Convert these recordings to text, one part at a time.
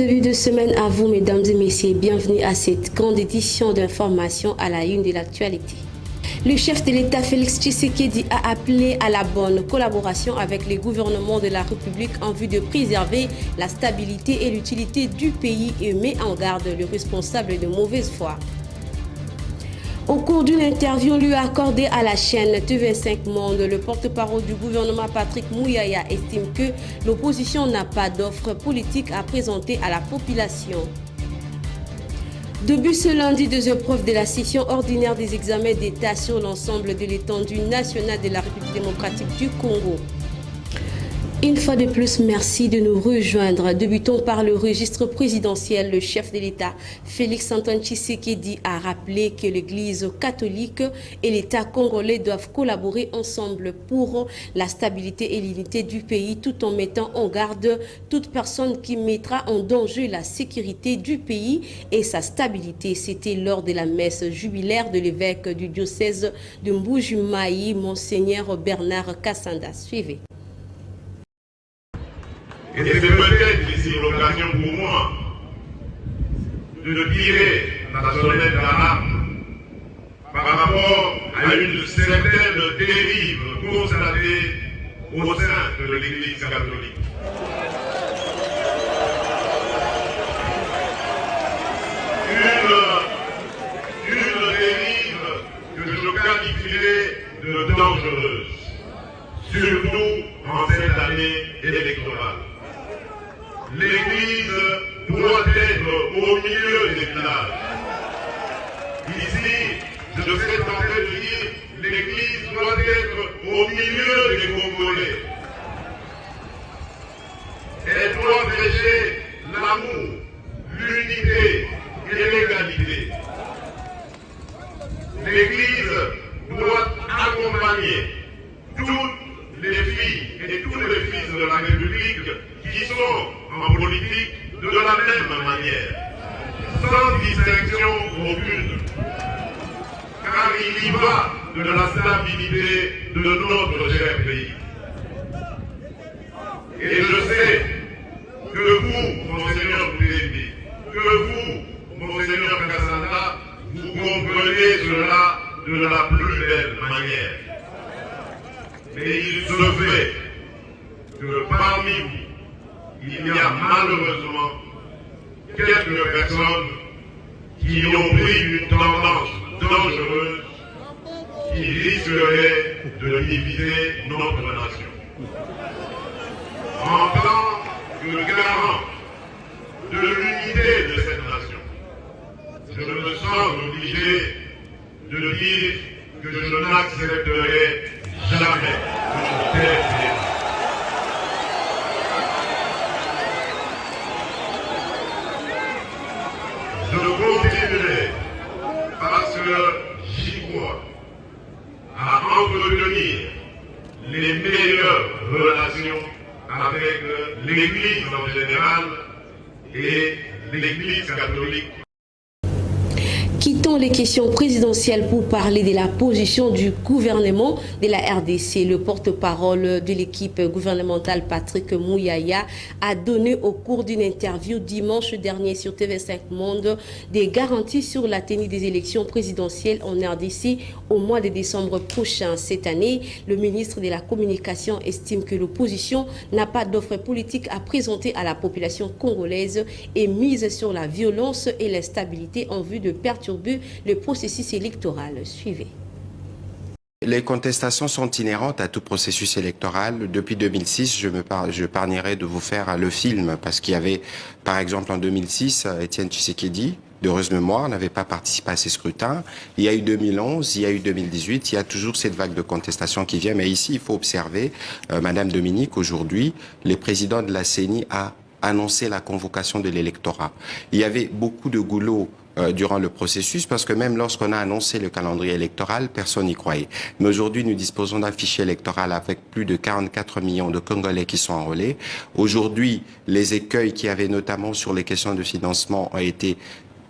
début de semaine à vous, mesdames et messieurs. Bienvenue à cette grande édition d'information à la une de l'actualité. Le chef de l'État, Félix Tshisekedi, a appelé à la bonne collaboration avec les gouvernements de la République en vue de préserver la stabilité et l'utilité du pays et met en garde le responsable de mauvaise foi. Au cours d'une interview lui accordée à la chaîne TV5 Monde, le porte-parole du gouvernement Patrick Muyaya estime que l'opposition n'a pas d'offre politique à présenter à la population. Début ce lundi des épreuves de la session ordinaire des examens d'État sur l'ensemble de l'étendue nationale de la République démocratique du Congo. Une fois de plus, merci de nous rejoindre. Débutons par le registre présidentiel. Le chef de l'État, Félix-Antoine Tshisekedi, a rappelé que l'Église catholique et l'État congolais doivent collaborer ensemble pour la stabilité et l'unité du pays, tout en mettant en garde toute personne qui mettra en danger la sécurité du pays et sa stabilité. C'était lors de la messe jubilaire de l'évêque du diocèse de Mbuji-Mayi, Monseigneur Bernard Kassanda. Suivez. Et c'est peut-être ici l'occasion pour moi de tirer la sonnette d'alarme par rapport à une certaine dérive constatée au sein de l'Église catholique. Une dérive que je qualifierais de dangereuse, surtout en cette année électorale. L'Église doit être au milieu des villages. Ici, je serais tenté de dire, l'Église doit être au milieu des Congolais. Elle doit prêcher l'amour, l'unité et l'égalité. L'Église doit accompagner toutes les filles et tous les fils de la République qui sont en politique de la même manière, sans distinction aucune, car il y va de la stabilité de notre cher pays. Et je sais que vous, Monseigneur Boutébi, que vous, Monseigneur Kassanda, vous comprenez cela de la plus belle manière. Mais il se fait que parmi vous, il y a malheureusement quelques personnes qui ont pris une tendance dangereuse qui risquerait de diviser notre nation. En tant que garant de l'unité de cette nation, je me sens obligé de dire que je n'accepterai jamais une telle idée. Je continuerai, parce que j'y crois, à entretenir les meilleures relations avec l'Église en général et l'Église catholique. Quittons les questions présidentielles pour parler de la position du gouvernement de la RDC. Le porte-parole de l'équipe gouvernementale, Patrick Muyaya, a donné au cours d'une interview dimanche dernier sur TV5 Monde des garanties sur la tenue des élections présidentielles en RDC au mois de décembre prochain. Cette année, le ministre de la Communication estime que l'opposition n'a pas d'offre politique à présenter à la population congolaise et mise sur la violence et l'instabilité en vue de perturber le processus électoral. Suivez. Les contestations sont inhérentes à tout processus électoral. Depuis 2006, je parlerai de vous faire le film, parce qu'il y avait, par exemple, en 2006, Étienne Tshisekedi, d'heureuse mémoire, n'avait pas participé à ces scrutins. Il y a eu 2011, il y a eu 2018, il y a toujours cette vague de contestation qui vient. Mais ici, il faut observer, Madame Dominique, aujourd'hui, le président de la CENI a annoncé la convocation de l'électorat. Il y avait beaucoup de goulot durant le processus, parce que même lorsqu'on a annoncé le calendrier électoral, personne n'y croyait. Mais aujourd'hui, nous disposons d'un fichier électoral avec plus de 44 millions de Congolais qui sont enrôlés. Aujourd'hui, les écueils qu'il y avait notamment sur les questions de financement ont été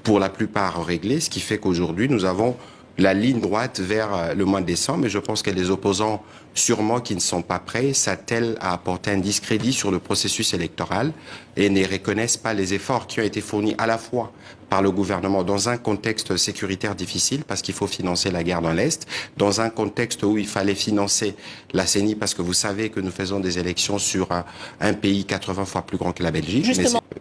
pour la plupart réglés, ce qui fait qu'aujourd'hui, nous avons la ligne droite vers le mois de décembre. Et je pense que les opposants, sûrement qui ne sont pas prêts, s'attellent à apporter un discrédit sur le processus électoral et ne reconnaissent pas les efforts qui ont été fournis à la fois par le gouvernement dans un contexte sécuritaire difficile parce qu'il faut financer la guerre dans l'Est, dans un contexte où il fallait financer la CENI parce que vous savez que nous faisons des élections sur un pays 80 fois plus grand que la Belgique.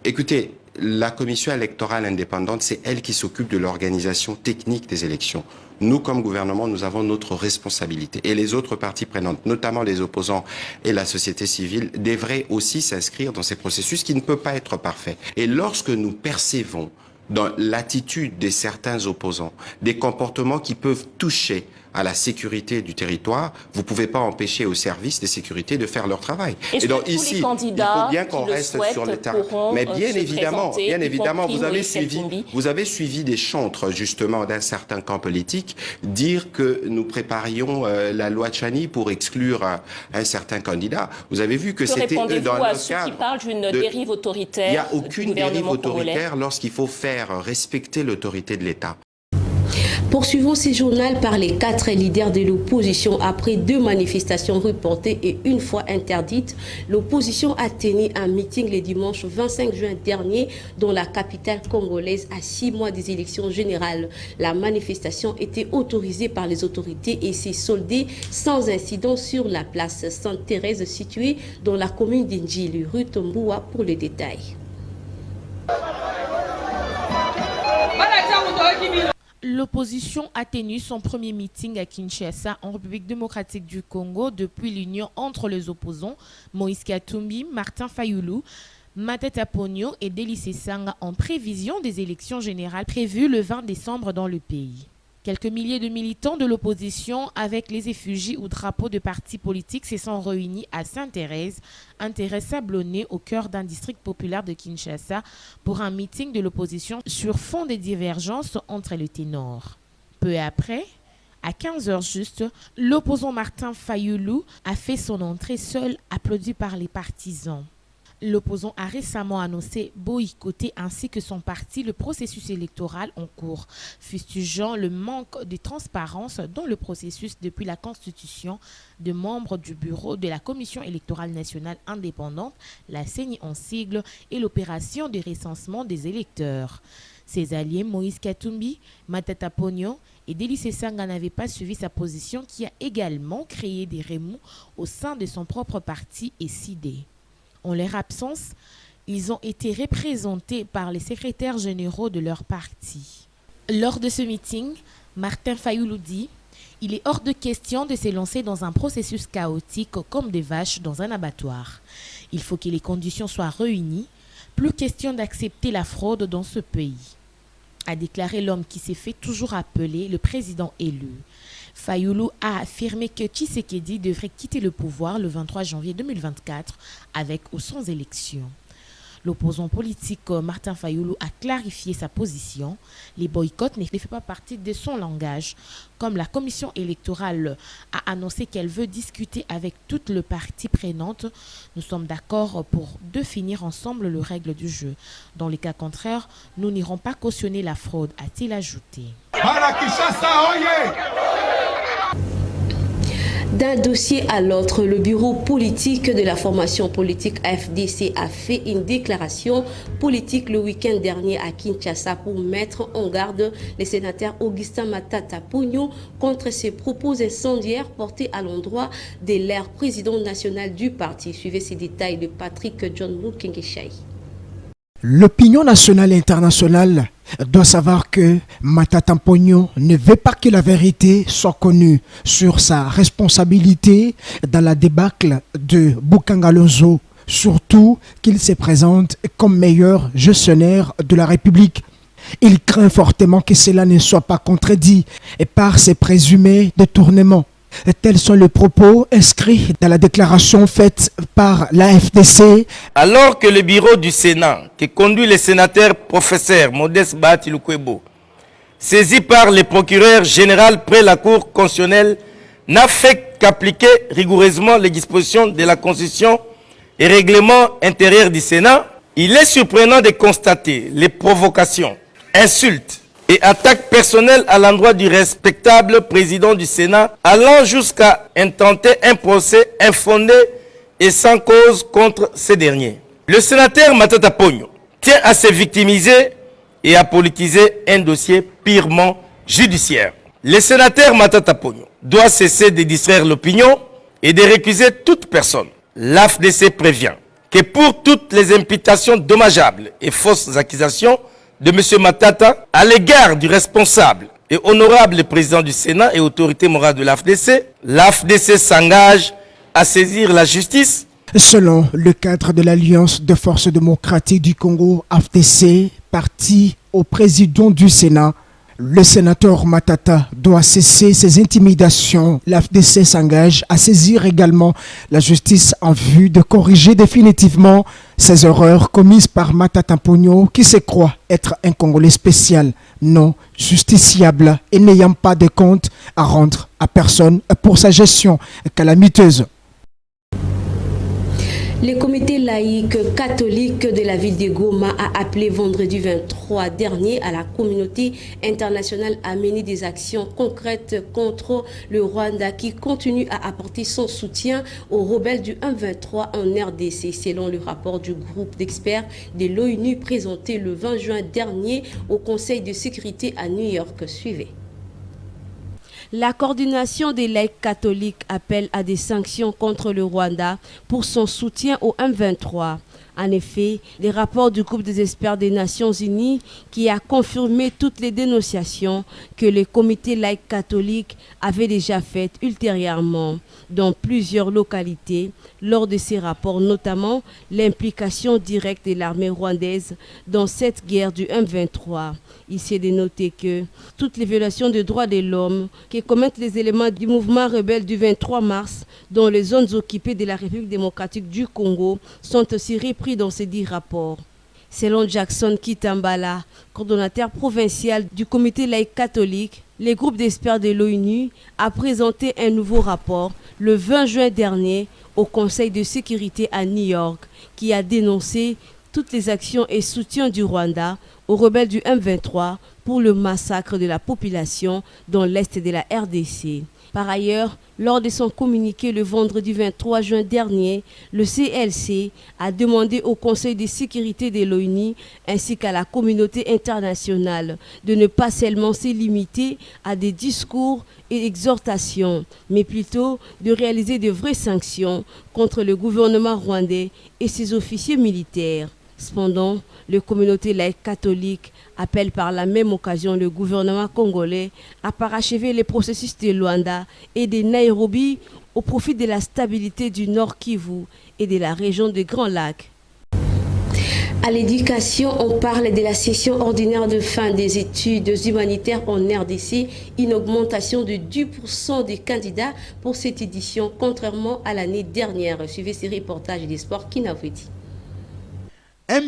Écoutez, la commission électorale indépendante, c'est elle qui s'occupe de l'organisation technique des élections. Nous, comme gouvernement, nous avons notre responsabilité. Et les autres parties prenantes, notamment les opposants et la société civile, devraient aussi s'inscrire dans ces processus qui ne peuvent pas être parfaits. Et lorsque nous percevons dans l'attitude de certains opposants des comportements qui peuvent toucher à la sécurité du territoire, vous ne pouvez pas empêcher aux services de sécurité de faire leur travail. Et donc ici, il faut bien qu'on reste sur le terrain. Mais bien évidemment, vous avez suivi des chantres justement d'un certain camp politique dire que nous préparions la loi Tchani pour exclure un certain candidat. Vous avez vu que c'était dans le cadre qui parlent d'une dérive autoritaire. Il n'y a aucune dérive autoritaire lorsqu'il faut faire respecter l'autorité de l'État. Poursuivons ce journal par les 4 leaders de l'opposition. Après 2 manifestations reportées et une fois interdites, l'opposition a tenu un meeting le dimanche 25 juin dernier dans la capitale congolaise à 6 mois des élections générales. La manifestation était autorisée par les autorités et s'est soldée sans incident sur la place Sainte-Thérèse située dans la commune d'Indjili, rue Tomboua pour les détails. L'opposition a tenu son premier meeting à Kinshasa, en République démocratique du Congo, depuis l'union entre les opposants Moïse Katumbi, Martin Fayulu, Matata Ponyo et Délice Sanga en prévision des élections générales prévues le 20 décembre dans le pays. Quelques milliers de militants de l'opposition avec les effigies ou drapeaux de partis politiques se sont réunis à Sainte-Thérèse, un terrain sablonné au cœur d'un district populaire de Kinshasa pour un meeting de l'opposition sur fond de divergences entre les ténors. Peu après, à 15h juste, l'opposant Martin Fayulu a fait son entrée seul, applaudi par les partisans. L'opposant a récemment annoncé boycotter ainsi que son parti le processus électoral en cours, fustigeant le manque de transparence dans le processus depuis la constitution de membres du bureau de la Commission électorale nationale indépendante, la CENI en sigle, et l'opération de recensement des électeurs. Ses alliés Moïse Katumbi, Matata Ponyo et Délice Sanga n'avaient pas suivi sa position qui a également créé des remous au sein de son propre parti et SIDE. En leur absence, ils ont été représentés par les secrétaires généraux de leur parti. Lors de ce meeting, Martin Fayulu dit « Il est hors de question de se lancer dans un processus chaotique comme des vaches dans un abattoir. Il faut que les conditions soient réunies. Plus question d'accepter la fraude dans ce pays », a déclaré l'homme qui s'est fait toujours appeler le président élu. Fayulu a affirmé que Tshisekedi devrait quitter le pouvoir le 23 janvier 2024 avec ou sans élection. L'opposant politique Martin Fayulu a clarifié sa position. Les boycotts ne font pas partie de son langage. Comme la commission électorale a annoncé qu'elle veut discuter avec toutes les parties prenantes, nous sommes d'accord pour définir ensemble les règles du jeu. Dans les cas contraires, nous n'irons pas cautionner la fraude, a-t-il ajouté. D'un dossier à l'autre, le bureau politique de la formation politique AFDC a fait une déclaration politique le week-end dernier à Kinshasa pour mettre en garde les sénateurs Augustin Matata Ponyo contre ses propos incendiaires portés à l'endroit de l'air président national du parti. Suivez ces détails de Patrick John Mukengeshai. L'opinion nationale et internationale doit savoir que Matata Ponyo ne veut pas que la vérité soit connue sur sa responsabilité dans la débâcle de Boukangalonzo, surtout qu'il se présente comme meilleur gestionnaire de la République. Il craint fortement que cela ne soit pas contredit par ses présumés détournements. Tels sont les propos inscrits dans la déclaration faite par l'AFDC. Alors que le bureau du Sénat, qui conduit le sénateur professeur Modeste Bahati Lukwebo, saisi par le procureur général près la Cour constitutionnelle, n'a fait qu'appliquer rigoureusement les dispositions de la Constitution et règlement intérieur du Sénat, il est surprenant de constater les provocations, insultes et attaques personnelles à l'endroit du respectable président du Sénat, allant jusqu'à intenter un procès infondé et sans cause contre ces derniers. Le sénateur Matata Ponyo tient à se victimiser et à politiser un dossier purement judiciaire. Le sénateur Matata Ponyo doit cesser de distraire l'opinion et de récuser toute personne. L'AFDC prévient que pour toutes les imputations dommageables et fausses accusations de M. Matata à l'égard du responsable et honorable président du Sénat et autorité morale de l'AFDC s'engage à saisir la justice. Selon le cadre de l'Alliance de forces démocratiques du Congo, AFDC, parti au président du Sénat, le sénateur Matata doit cesser ses intimidations. L'AFDC s'engage à saisir également la justice en vue de corriger définitivement ces erreurs commises par Matata Ponyo qui se croit être un Congolais spécial, non justiciable et n'ayant pas de compte à rendre à personne pour sa gestion calamiteuse. Le comité laïque catholique de la ville de Goma a appelé vendredi 23 dernier à la communauté internationale à mener des actions concrètes contre le Rwanda qui continue à apporter son soutien aux rebelles du 1-23 en RDC, selon le rapport du groupe d'experts de l'ONU présenté le 20 juin dernier au Conseil de sécurité à New York. Suivez. La coordination des laïcs catholiques appelle à des sanctions contre le Rwanda pour son soutien au M23. En effet, les rapports du groupe des experts des Nations Unies qui a confirmé toutes les dénonciations que le comité laïque catholique avait déjà faites ultérieurement dans plusieurs localités lors de ces rapports, notamment l'implication directe de l'armée rwandaise dans cette guerre du M23. Il s'est dénoté que toutes les violations des droits de l'homme que commettent les éléments du mouvement rebelle du 23 mars dans les zones occupées de la République démocratique du Congo sont aussi repris dans ces 10 rapports. Selon Jackson Kitambala, coordonnateur provincial du comité laïque catholique, le groupe d'experts de l'ONU a présenté un nouveau rapport le 20 juin dernier au Conseil de sécurité à New York qui a dénoncé toutes les actions et soutiens du Rwanda aux rebelles du M23 pour le massacre de la population dans l'est de la RDC. Par ailleurs, lors de son communiqué le vendredi 23 juin dernier, le CLC a demandé au Conseil de sécurité de l'ONU ainsi qu'à la communauté internationale de ne pas seulement se limiter à des discours et exhortations, mais plutôt de réaliser de vraies sanctions contre le gouvernement rwandais et ses officiers militaires. Cependant, la communauté laïque catholique appelle par la même occasion le gouvernement congolais à parachever les processus de Luanda et de Nairobi au profit de la stabilité du Nord Kivu et de la région des Grands Lacs. À l'éducation, on parle de la session ordinaire de fin des études humanitaires en RDC, une augmentation de 10% des candidats pour cette édition, contrairement à l'année dernière. Suivez ces reportages des sports Kinavedi. 1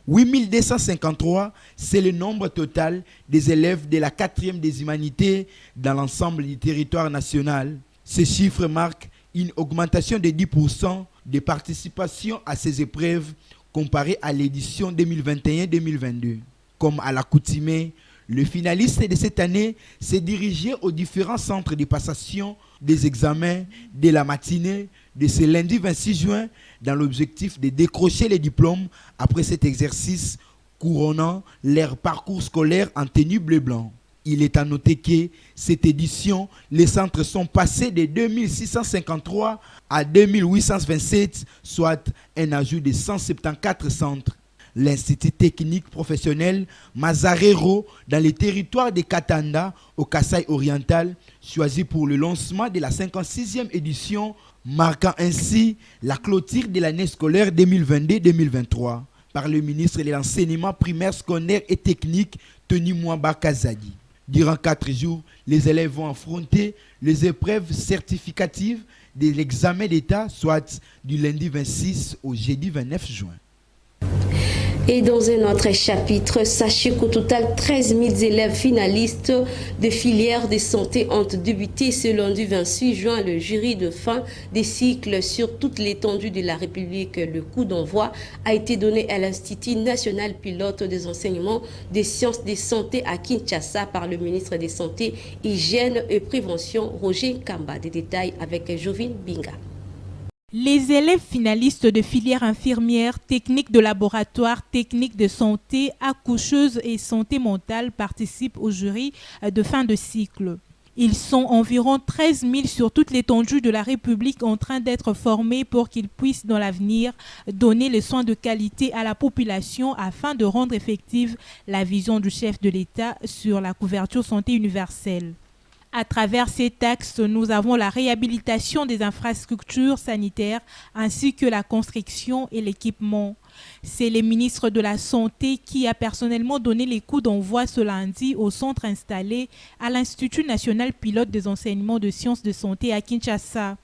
8253, c'est le nombre total des élèves de la 4e des humanités dans l'ensemble du territoire national. Ces chiffres marquent une augmentation de 10% de participation à ces épreuves comparé à l'édition 2021-2022. Comme à l'accoutumée, le finaliste de cette année s'est dirigé aux différents centres de passation des examens de la matinée de ce lundi 26 juin dans l'objectif de décrocher les diplômes après cet exercice couronnant leur parcours scolaire en tenue bleu-blanc. Il est à noter que cette édition, les centres sont passés de 2653 à 2827, soit un ajout de 174 centres. L'Institut technique professionnel Mazarero dans les territoires de Katanda au Kasaï oriental, choisi pour le lancement de la 56e édition, marquant ainsi la clôture de l'année scolaire 2022-2023 par le ministre de l'enseignement primaire, scolaire et technique, Tony Mwamba Kazadi. Durant 4 jours, les élèves vont affronter les épreuves certificatives de l'examen d'État, soit du lundi 26 au jeudi 29 juin. Et dans un autre chapitre, sachez qu'au total, 13 000 élèves finalistes de filières de santé ont débuté ce lundi 26 juin le jury de fin des cycles sur toute l'étendue de la République. Le coup d'envoi a été donné à l'Institut national pilote des enseignements des sciences de santé à Kinshasa par le ministre des Santé, Hygiène et Prévention, Roger Kamba. Des détails avec Jovine Binga. Les élèves finalistes de filières infirmières, techniques de laboratoire, techniques de santé, accoucheuses et santé mentale participent au jury de fin de cycle. Ils sont environ 13 000 sur toute l'étendue de la République en train d'être formés pour qu'ils puissent dans l'avenir donner les soins de qualité à la population afin de rendre effective la vision du chef de l'État sur la couverture santé universelle. À travers ces textes, nous avons la réhabilitation des infrastructures sanitaires ainsi que la construction et l'équipement. C'est le ministre de la Santé qui a personnellement donné les coups d'envoi ce lundi au centre installé à l'Institut national pilote des enseignements de sciences de santé à Kinshasa.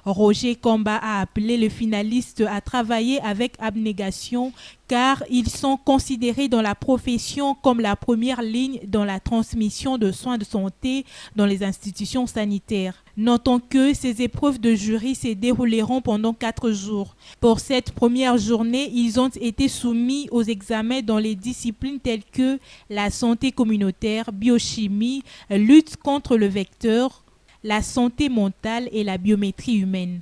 Roger Kamba a appelé les finalistes à travailler avec abnégation car ils sont considérés dans la profession comme la première ligne dans la transmission de soins de santé dans les institutions sanitaires. Notons que ces épreuves de jury se dérouleront pendant 4 jours. Pour cette première journée, ils ont été soumis aux examens dans les disciplines telles que la santé communautaire, biochimie, lutte contre le vecteur, la santé mentale et la biométrie humaine.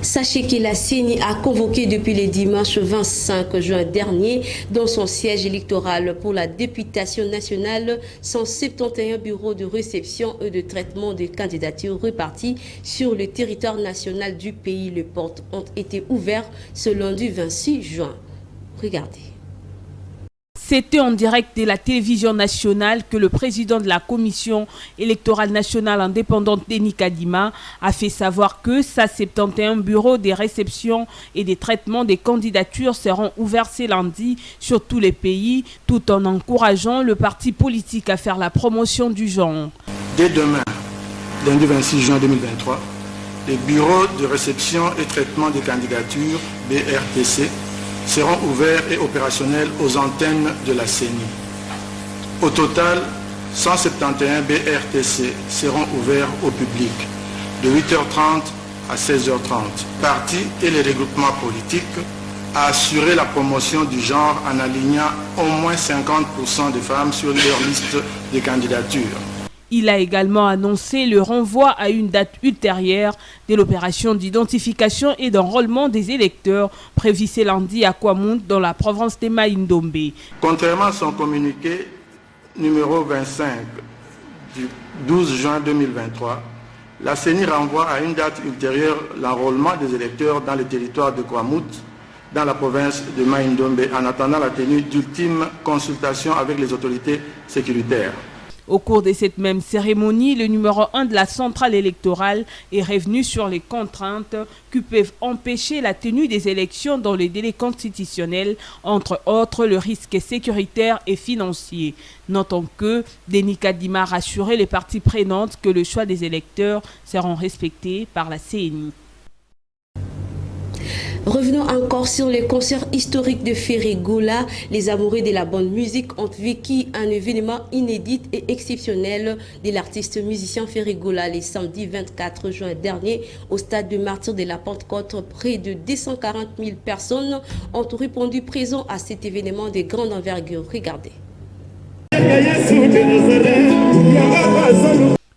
Sachez que la CENI a convoqué depuis le dimanche 25 juin dernier dans son siège électoral pour la députation nationale 171 bureaux de réception et de traitement des candidatures répartis sur le territoire national du pays. Les portes ont été ouvertes ce lundi 26 juin. Regardez. C'était en direct de la télévision nationale que le président de la commission électorale nationale indépendante, Denis Kadima, a fait savoir que sa 71 bureaux de réception et de traitement des candidatures seront ouverts ce lundi sur tous les pays, tout en encourageant le parti politique à faire la promotion du genre. Dès demain, lundi 26 juin 2023, les bureaux de réception et traitement des candidatures, BRTC, seront ouverts et opérationnels aux antennes de la CENI. Au total, 171 BRTC seront ouverts au public de 8h30 à 16h30. Partis et les regroupements politiques à assurer la promotion du genre en alignant au moins 50% de femmes sur leur liste de candidatures. Il a également annoncé le renvoi à une date ultérieure de l'opération d'identification et d'enrôlement des électeurs prévue ce lundi à Kwamount dans la province de Mai-Ndombe. Contrairement à son communiqué numéro 25 du 12 juin 2023, la CENI renvoie à une date ultérieure l'enrôlement des électeurs dans le territoire de Kwamount, dans la province de Mai-Ndombe, en attendant la tenue d'ultimes consultations avec les autorités sécuritaires. Au cours de cette même cérémonie, le numéro 1 de la centrale électorale est revenu sur les contraintes qui peuvent empêcher la tenue des élections dans les délais constitutionnels, entre autres le risque sécuritaire et financier. Notons que Denis Kadima a rassuré les parties prenantes que le choix des électeurs seront respectés par la CENI. Revenons encore sur le concert historique de Ferregola. Les amoureux de la bonne musique ont vécu un événement inédit et exceptionnel de l'artiste musicien Ferregola le samedi 24 juin dernier au stade de Martyrs de la Pentecôte. Près de 240 000 personnes ont répondu présents à cet événement de grande envergure. Regardez.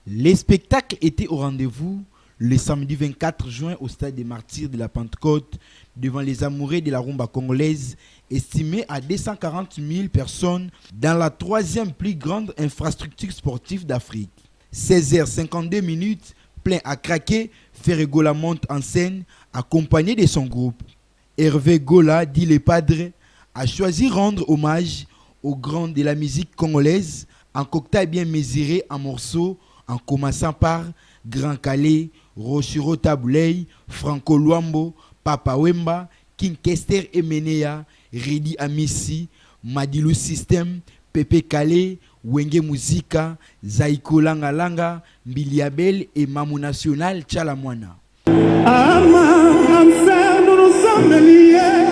Les spectacles étaient au rendez-vous le samedi 24 juin au stade des Martyrs de la Pentecôte devant les amoureux de la rumba congolaise estimés à 240 000 personnes dans la 3e plus grande infrastructure sportive d'Afrique. 16h52, plein à craquer, Ferregola monte en scène accompagné de son groupe. Hervé Gola, dit le padre, a choisi rendre hommage aux grands de la musique congolaise en cocktail bien mesuré en morceaux en commençant par Grand Calais, Rochiro Tabouley, Franco Luambo, Papa Wemba, King Kester Emenea, Redi Amissi, Madilu System, Pepe Calais, Wenge Musika, Zaiko Langa Langa, Mbiliabel et Mamou National Tchalamwana. Nous sommes liés,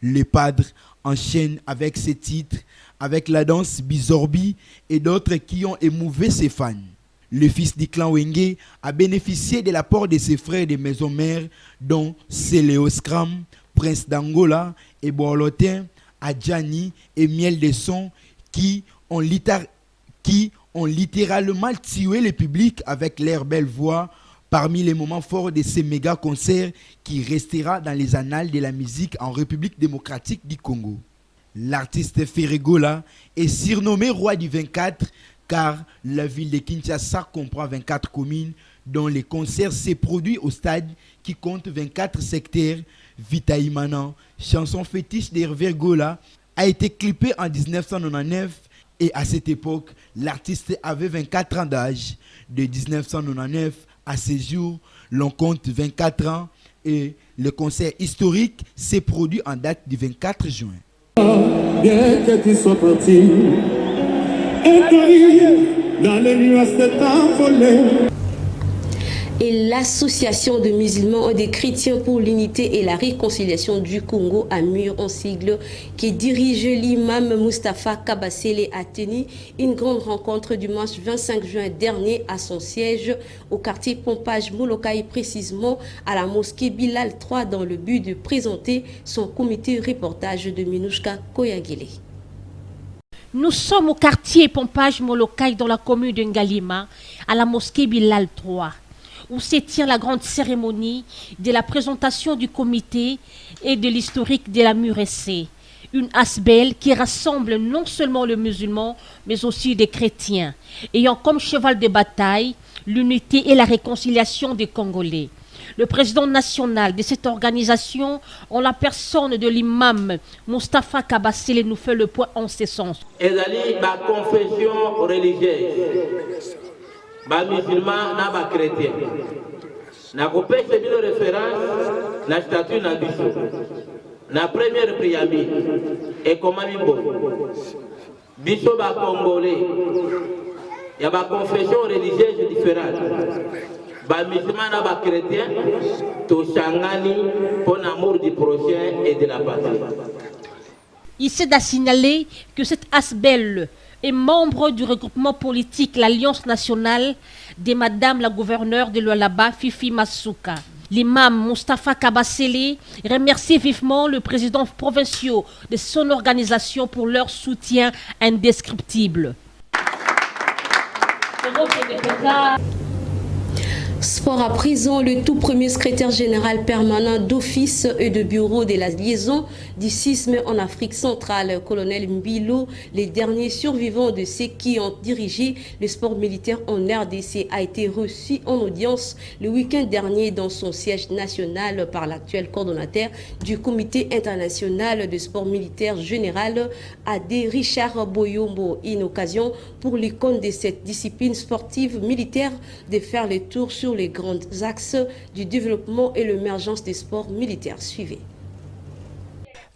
Les Padres enchaînent avec ses titres, avec la danse Bizorbi et d'autres qui ont émouvé ses fans. Le fils du clan Wenge a bénéficié de l'apport de ses frères de maison mère, dont Céleo Scram, Prince d'Angola et Borlotin, Adjani et Miel de Son, qui ont littéralement tué le public avec leur belle voix. Parmi les moments forts de ces méga concerts qui restera dans les annales de la musique en République démocratique du Congo. L'artiste Ferregola est surnommé roi du 24 car la ville de Kinshasa comprend 24 communes dont les concerts se produisent au stade qui compte 24 secteurs. Vitaïmanan, chanson fétiche d'Hervé Gola, a été clippée en 1999 et à cette époque, l'artiste avait 24 ans d'âge. De 1999 à ce jour, l'on compte 24 ans et le concert historique s'est produit en date du 24 juin. Bien que tu sois parti, dans les nuages de t'envoler. Et l'Association de musulmans et des chrétiens pour l'unité et la réconciliation du Congo, AMUR en sigle, qui dirige l'imam Mustapha Kabasele, a tenu une grande rencontre dimanche 25 juin dernier à son siège au quartier Pompage Molokai, précisément à la mosquée Bilal 3, dans le but de présenter son comité reportage de Minouchka Koyagele. Nous sommes au quartier Pompage Molokai dans la commune de Ngalima, à la mosquée Bilal 3. Où se tient la grande cérémonie de la présentation du comité et de l'historique de la MUREC. Une asbel qui rassemble non seulement les musulmans, mais aussi des chrétiens, ayant comme cheval de bataille l'unité et la réconciliation des Congolais. Le président national de cette organisation, en la personne de l'imam Mustapha Kabasele, nous fait le point en ce sens. Ezali ma confession religieuse. Ba musulman na ba chrétien na kopesa bino référence na statut na biso na première priami et komami mbo biso ba congolais ya ba confession religieuse différente ba musulman na ba chrétien to sangani pour l'amour du prochain et de la patrie. Il s'est à signaler que cette asbel est membre du regroupement politique l'Alliance nationale de Madame la gouverneure de Lualaba, Fifi Masuka. L'imam Mustapha Kabasele remercie vivement le président provincial de son organisation pour leur soutien indescriptible. Sport à présent, le tout premier secrétaire général permanent d'office et de bureau de la liaison du sisme en Afrique centrale, colonel Mbilo, les derniers survivants de ceux qui ont dirigé le sport militaire en RDC, a été reçu en audience le week-end dernier dans son siège national par l'actuel coordonnateur du comité international de sport militaire général, Adé Richard Boyombo. Une occasion pour l'icône de cette discipline sportive militaire de faire le tour sur les grands axes du développement et l'émergence des sports militaires. Suivez.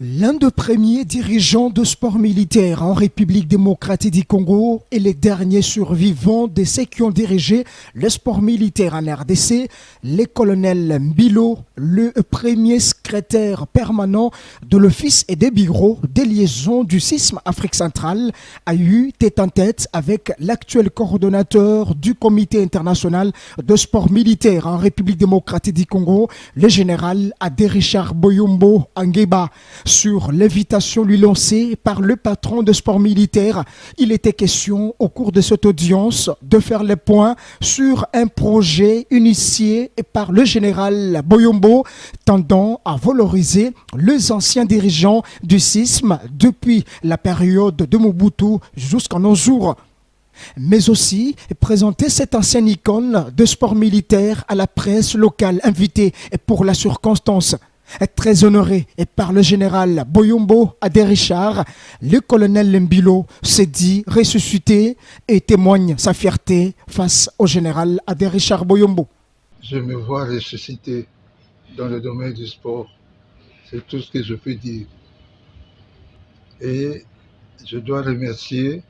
L'un des premiers dirigeants de sport militaire en République démocratique du Congo et les derniers survivants de ceux qui ont dirigé le sport militaire en RDC, le colonel Mbilo, le premier secrétaire permanent de l'office et des bureaux des liaisons du sisme Afrique centrale, a eu tête en tête avec l'actuel coordonnateur du comité international de sport militaire en République démocratique du Congo, le général Adé Richard Boyombo Angeba. Sur l'invitation lui lancée par le patron de sport militaire, il était question au cours de cette audience de faire le point sur un projet initié par le général Boyombo tendant à valoriser les anciens dirigeants du sisme depuis la période de Mobutu jusqu'à nos jours, mais aussi présenter cette ancienne icône de sport militaire à la presse locale invitée pour la circonstance. Très honoré par le général Boyombo Adé Richard, le colonel Mbilo s'est dit ressuscité et témoigne sa fierté face au général Adé Richard Boyombo. Je me vois ressuscité dans le domaine du sport. C'est tout ce que je peux dire. Et je dois remercier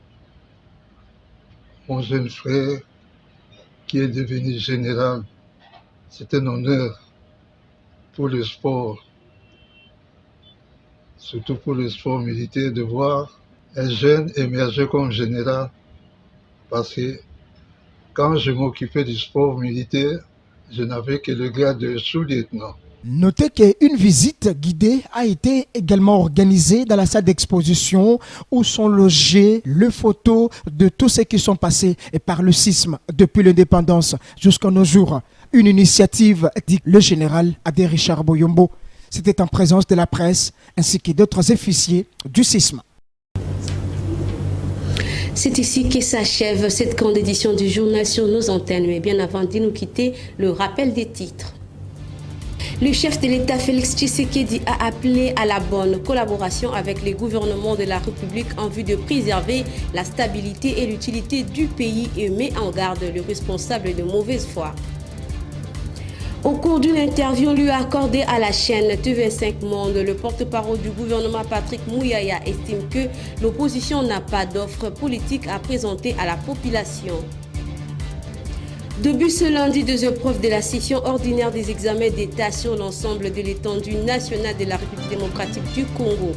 mon jeune frère qui est devenu général. C'est un honneur pour le sport surtout pour le sport militaire, de voir un jeune émerger comme général. Parce que quand je m'occupais du sport militaire, je n'avais que le grade de sous-lieutenant. Notez qu'une visite guidée a été également organisée dans la salle d'exposition où sont logées les photos de tous ceux qui sont passés par le sisme depuis l'indépendance jusqu'à nos jours. Une initiative, dit le général Adé Richard Boyombo. C'était en présence de la presse ainsi que d'autres officiers du sisme. C'est ici que s'achève cette grande édition du journal sur nos antennes. Mais bien avant de nous quitter, le rappel des titres. Le chef de l'État Félix Tshisekedi a appelé à la bonne collaboration avec les gouvernements de la République en vue de préserver la stabilité et l'utilité du pays et met en garde le responsable de mauvaise foi. Au cours d'une interview lui accordée à la chaîne TV5 Monde, le porte-parole du gouvernement Patrick Mouyaya estime que l'opposition n'a pas d'offre politique à présenter à la population. Début ce lundi, 2 épreuves de la session ordinaire des examens d'État sur l'ensemble de l'étendue nationale de la République démocratique du Congo.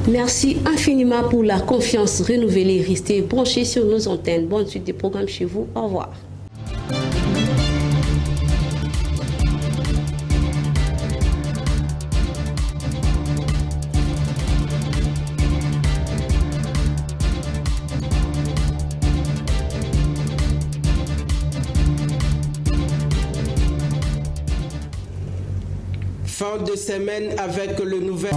Merci infiniment pour la confiance renouvelée. Restez branchés sur nos antennes. Bonne suite des programmes chez vous. Au revoir. Fin de semaine avec le nouvel...